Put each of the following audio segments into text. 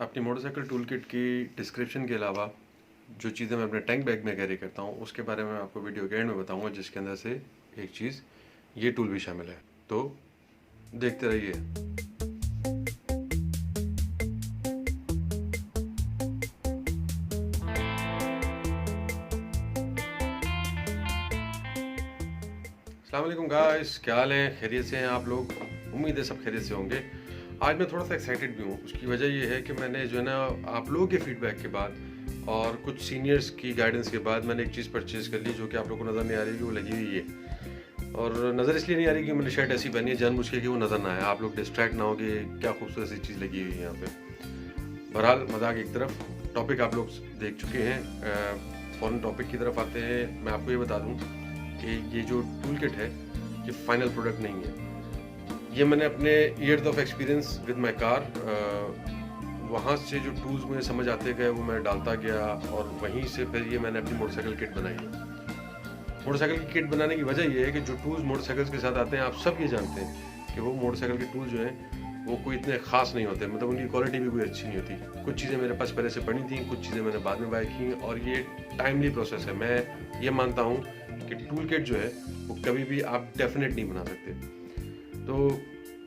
अपनी motorcycle tool kit की description के अलावा जो चीज़ें मैं अपने टैंक बैग में कैरी करता हूँ उसके बारे में आपको वीडियो के एंड में बताऊँगा, जिसके अंदर से एक चीज़ ये टूल भी शामिल है। तो देखते रहिए। अस्सलाम वालेकुम गाइस, क्या हाल है? खैरियत से हैं आप लोग? उम्मीद है सब खैरियत से होंगे। आज मैं थोड़ा सा एक्साइटेड भी हूँ। उसकी वजह ये है कि मैंने जो है ना, आप लोगों के फीडबैक के बाद और कुछ सीनियर्स की गाइडेंस के बाद मैंने एक चीज़ परचेज़ कर ली, जो कि आप लोगों को नज़र नहीं आ रही कि वो लगी हुई है। और नज़र इसलिए नहीं आ रही कि मैंने शर्ट ऐसी पहनी है जानबूझ के कि वो नज़र ना आए, आप लोग डिस्ट्रैक्ट ना हो कि क्या खूबसूरत सी चीज़ लगी हुई है यहाँ पे। बहरहाल मजाक एक तरफ, टॉपिक आप लोग देख चुके हैं। फ़ौरन टॉपिक की तरफ आते हैं। मैं आपको ये बता दूँ कि ये जो टूल किट है ये फाइनल प्रोडक्ट नहीं है। ये मैंने अपने years of experience with my car, वहाँ से जो टूल्स मुझे समझ आते गए वो मैं डालता गया, और वहीं से फिर ये मैंने अपनी मोटरसाइकिल किट बनाई है। मोटरसाइकिल की किट बनाने की वजह ये है कि जो टूल्स मोटरसाइकिल के साथ आते हैं, आप सब ये जानते हैं कि वो मोटरसाइकिल के टूल्स जो हैं वो कोई इतने ख़ास नहीं होते, मतलब उनकी क्वालिटी भी कोई अच्छी नहीं होती। कुछ चीज़ें मेरे पास पहले से पड़ी थी, कुछ चीज़ें मैंने बाद में बाय की, और ये टाइमली प्रोसेस है। मैं ये मानता हूँ कि टूल किट जो है वो कभी भी आप डेफिनेट नहीं बना सकते। तो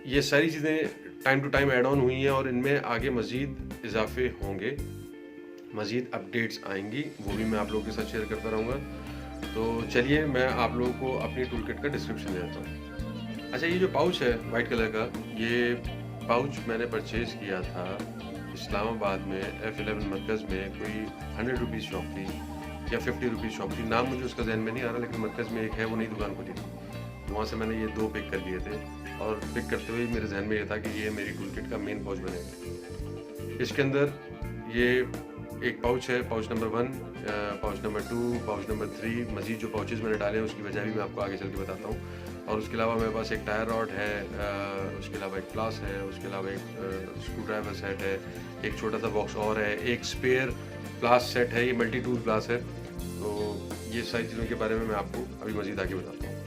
ये सारी चीज़ें time to time add on हुई हैं, और इनमें आगे मज़ीद इजाफे होंगे, मज़ीद अपडेट्स आएंगी, वो भी मैं आप लोगों के साथ शेयर करता रहूँगा। तो चलिए मैं आप लोगों को अपनी टूल किट का डिस्क्रिप्शन देता हूँ। अच्छा, ये जो पाउच है वाइट कलर का, ये पाउच मैंने परचेज़ किया था इस्लामाबाद में F11 मरकज़ में। कोई 100 रुपीज़ शॉप थी या 50 रुपीज़ शॉप थी, नाम मुझे उसका ज़हन में नहीं आ रहा, लेकिन मरकज़ में एक है, वो नई दुकान खुली थी। तो वहाँ से मैंने ये 2 पिक कर लिए थे, और पिक करते हुए मेरे ज़हन में ये था कि ये मेरी टूल किट का मेन पाउच बनेगा। इसके अंदर ये एक पाउच है, pouch number 1, pouch number 2, pouch number 3। मज़ीद जो पाउचेज़ मैंने डाले हैं उसकी वजह भी मैं आपको आगे चल के बताता हूँ। और उसके अलावा मेरे पास एक टायर रॉड है, उसके अलावा एक प्लास है, उसके अलावा एक स्क्रू ड्राइवर सेट है, एक छोटा सा बॉक्स और है, एक स्पेयर प्लास सेट है, ये मल्टी टूल प्लास है। तो ये सारी चीज़ों के बारे में मैं आपको अभी मज़ीद आगे बताता हूँ।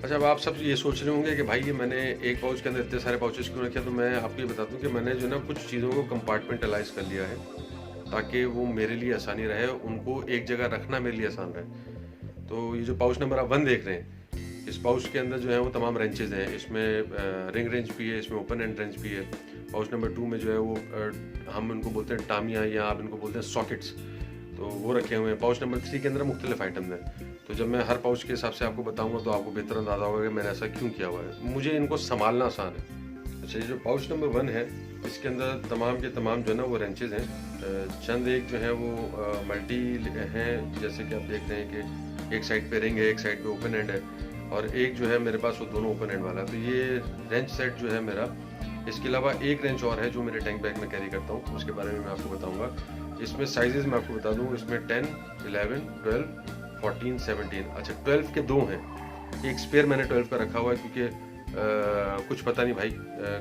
अच्छा, अब आप सब ये सोच रहे होंगे कि भाई ये मैंने एक पाउच के अंदर इतने सारे पाउचेस क्यों रखे हैं। तो मैं आपको ये बताता हूँ कि मैंने जो ना कुछ चीज़ों को कंपार्टमेंटलाइज कर लिया है, ताकि वो मेरे लिए आसानी रहे, उनको एक जगह रखना मेरे लिए आसान रहे। तो ये जो पाउच नंबर आप 1 देख रहे हैं, इस पाउच के अंदर जो है वो तमाम रेंचेज़ हैं। इसमें रिंग रेंच भी है, इसमें ओपन एंड रेंच भी है। पाउच नंबर 2 में जो है वो हम इनको बोलते हैं टामिया, या आप इनको बोलते हैं सॉकेट्स, तो वो रखे हुए हैं। पाउच नंबर 3 के अंदर मुख्तलिफ आइटम्स हैं। तो जब मैं हर पाउच के हिसाब से आपको बताऊंगा तो आपको बेहतर अंदाजा होगा कि मैंने ऐसा क्यों किया हुआ है, मुझे इनको संभालना आसान है। अच्छा, ये जो पाउच नंबर 1 है, इसके अंदर तमाम के तमाम जो है ना वो रेंचेज़ हैं। चंद एक जो है वो मल्टी हैं, जैसे कि आप देख रहे हैं कि एक साइड पे रिंग है, एक साइड पे ओपन एंड है, और एक जो है मेरे पास वो दोनों ओपन एंड वाला है। तो ये रेंच सेट जो है मेरा। इसके अलावा एक रेंच और है जो मेरे टैंक बैग में कैरी करता हूँ, उसके बारे में मैं आपको बताऊँगा। इसमें साइजेज़ मैं आपको बता दूँ, इसमें 10, 11, 12, 14, 17। अच्छा, 12 के 2 हैं, एक स्पेयर मैंने 12 का रखा हुआ है, क्योंकि कुछ पता नहीं भाई,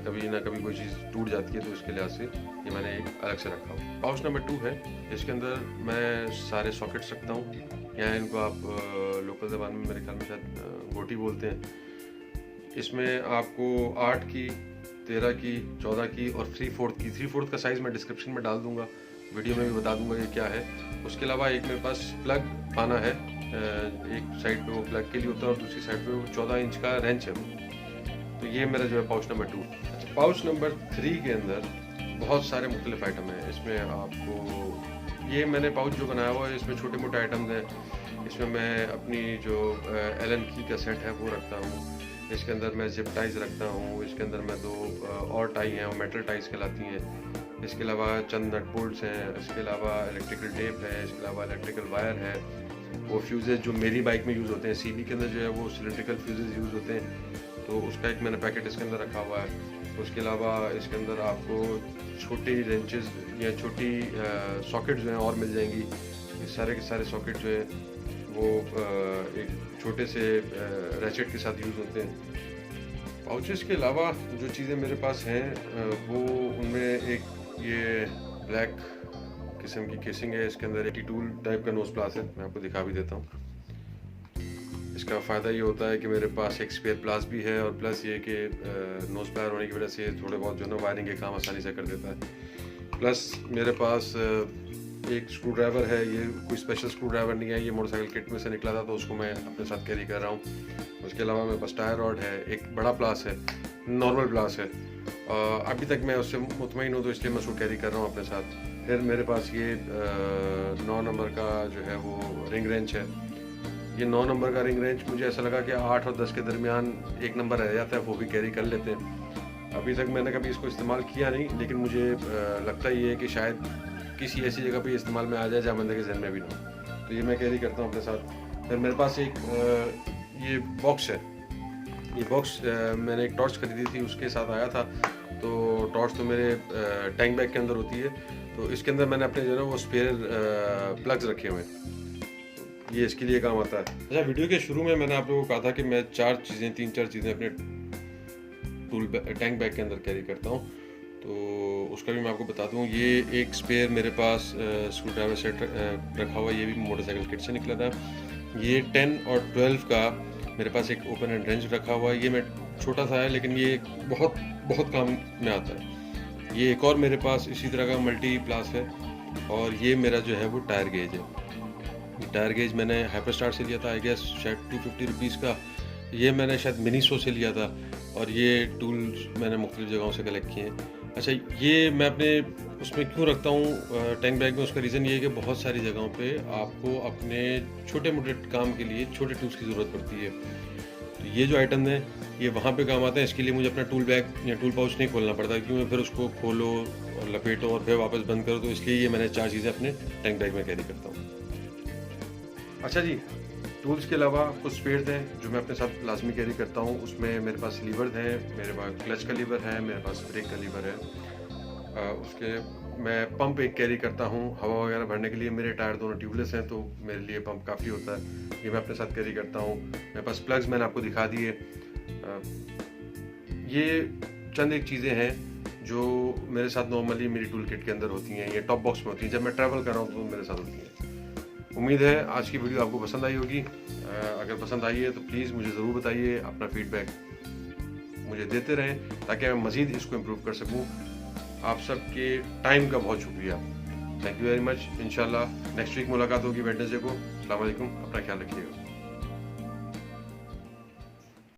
कभी ना कभी कोई चीज़ टूट जाती है, तो उसके लिहाज से ये मैंने एक अलग से रखा हुआ। पाउच नंबर 2 है, इसके अंदर मैं सारे सॉकेट्स रखता हूँ, या इनको आप लोकल ज़बान में मेरे ख्याल में शायद गोटी बोलते हैं। इसमें आपको 8 की, 13 की, 14 की और 3/4 की, 3/4 का साइज़ मैं डिस्क्रिप्शन में डाल दूँगा, वीडियो में भी बता दूँगा ये क्या है। उसके अलावा एक मेरे पास प्लग पाना है, एक साइड पे वो प्लग के लिए होता है और दूसरी साइड पे वो 14 इंच का रेंच है वो। तो ये मेरा जो है पाउच नंबर 2। अच्छा, पाउच नंबर 3 के अंदर बहुत सारे मुख्तलिफ आइटम हैं। इसमें आपको ये मैंने पाउच जो बनाया हुआ है, इसमें छोटे मोटे आइटम्स हैं। इसमें मैं अपनी जो एलन की का सेट है वो रखता हूँ। इसके अंदर मैं जिप टाइज रखता हूँ। इसके अंदर मैं 2 और टाई हैं, वो मेटल टाइज कहलाती हैं। इसके अलावा चंद नट बोल्ट्स हैं। इसके अलावा इलेक्ट्रिकल टेप है। इसके अलावा इलेक्ट्रिकल वायर है। वो फ्यूजेज जो मेरी बाइक में यूज़ होते हैं, सीबी के अंदर जो है वो सिलेंड्रिकल फ्यूजेज यूज़ होते हैं, तो उसका एक मैंने पैकेट इसके अंदर रखा हुआ है। उसके अलावा इसके अंदर आपको छोटी रेंचेस या छोटी सॉकेट जो हैं और मिल जाएंगी। ये सारे के सारे सॉकेट जो है वो एक छोटे से रैचेट के साथ यूज़ होते हैं। पाउचेस के अलावा जो चीज़ें मेरे पास हैं, वो उनमें एक ये ब्लैक किस्म की केसिंग है। इसके अंदर एक टूल टाइप का नोज प्लास है, मैं आपको दिखा भी देता हूँ। इसका फ़ायदा ये होता है कि मेरे पास एक स्पेयर प्लास भी है और प्लस ये कि नोज प्लायर होने की वजह से थोड़े बहुत जो है ना वायरिंग के काम आसानी से कर देता है। प्लस मेरे पास एक स्क्रू ड्राइवर है, ये कोई स्पेशल स्क्रू ड्राइवर नहीं है, ये मोटरसाइकिल किट में से निकला था तो उसको मैं अपने साथ कैरी कर रहा हूँ। उसके अलावा मेरे पास टायर रॉड है, एक बड़ा प्लास है, नॉर्मल प्लास है, अभी तक मैं उससे मुतमईन हूँ तो इसलिए मैं उसको कैरी कर रहा हूँ अपने साथ। फिर मेरे पास ये 9 नंबर का जो है वो रिंग रेंच है। ये 9 नंबर का रिंग रेंच मुझे ऐसा लगा कि 8 और 10 के दरमियान एक नंबर रह जाता है, वो भी कैरी कर लेते हैं। अभी तक मैंने कभी इसको इस्तेमाल किया नहीं, लेकिन मुझे लगता ही है कि शायद किसी ऐसी जगह पे इस्तेमाल में आ जाए जहाँ बंदे के जहन में भी ना हो, तो ये मैं कैरी करता हूँ अपने साथ। फिर मेरे पास एक ये बॉक्स है, ये बॉक्स मैंने एक टॉर्च खरीदी थी उसके साथ आया था, तो टॉर्च तो मेरे टैंक बैग के अंदर होती है, तो इसके अंदर मैंने अपने जो है ना वो स्पेयर प्लग्स रखे हुए हैं, ये इसके लिए काम आता है। अच्छा, वीडियो के शुरू में मैंने आप लोगों को कहा था कि मैं 3-4 चीज़ें अपने टैंक बैग के अंदर कैरी करता हूँ, तो उसका भी मैं आपको बता दूँ। ये एक स्पेयर मेरे पास स्क्रू ड्राइवर सेट रखा हुआ है, ये भी मोटरसाइकिल किट से निकला था। ये 10 और 12 का मेरे पास एक ओपन एंड रेंज रखा हुआ है, ये मैं छोटा सा है लेकिन ये बहुत काम में आता है। ये एक और मेरे पास इसी तरह का मल्टी प्लास है, और ये मेरा जो है वो टायर गेज है। टायर गेज मैंने हाइपर स्टार से लिया था, आई गेस शायद 250 रुपीज़ का। ये मैंने शायद मिनीसो से लिया था, और ये टूल्स मैंने मुख्तलिफ जगहों से कलेक्ट किए हैं। अच्छा, ये मैं अपने उसमें क्यों रखता हूँ टैंक बैग में, उसका रीज़न ये है कि बहुत सारी जगहों पे आपको अपने छोटे मोटे काम के लिए छोटे टूल्स की ज़रूरत पड़ती है, तो ये जो आइटम है ये वहाँ पे काम आते हैं। इसके लिए मुझे अपना टूल बैग या टूल पाउच नहीं खोलना पड़ता, क्योंकि फिर उसको खोलो और लपेटो और फिर वापस बंद करो, तो इसलिए ये मैंने 4 चीज़ें अपने टैंक बैग में कैरी करता हूँ। अच्छा जी, टूल्स के अलावा कुछ स्पेयर्स हैं जो मैं अपने साथ लाजमी कैरी करता हूँ। उसमें मेरे पास लीवर्स हैं, मेरे पास क्लच का लीवर है, मेरे पास ब्रेक का लीवर है। उसके मैं पंप एक कैरी करता हूँ हवा वगैरह भरने के लिए। मेरे टायर दोनों ट्यूबलेस हैं तो मेरे लिए पंप काफ़ी होता है, ये मैं अपने साथ कैरी करता हूँ। मेरे पास प्लग्स मैंने आपको दिखा दिए। ये चंद एक चीज़ें हैं जो मेरे साथ नॉर्मली मेरी टूल किट के अंदर होती हैं, ये टॉप बॉक्स में होती हैं, जब मैं ट्रैवल कर रहा हूँ तो मेरे साथ होती हैं। उम्मीद है आज की वीडियो आपको पसंद आई होगी। अगर पसंद आई है तो प्लीज़ मुझे ज़रूर बताइए, अपना फीडबैक मुझे देते रहें ताकि मैं मज़ीद इसको इम्प्रूव कर सकूं। आप सबके टाइम का बहुत शुक्रिया, थैंक यू वेरी मच। इंशाल्लाह नेक्स्ट वीक मुलाकात होगी वेडनेसडे को। अस्सलाम वालेकुम, अपना ख्याल रखिएगा।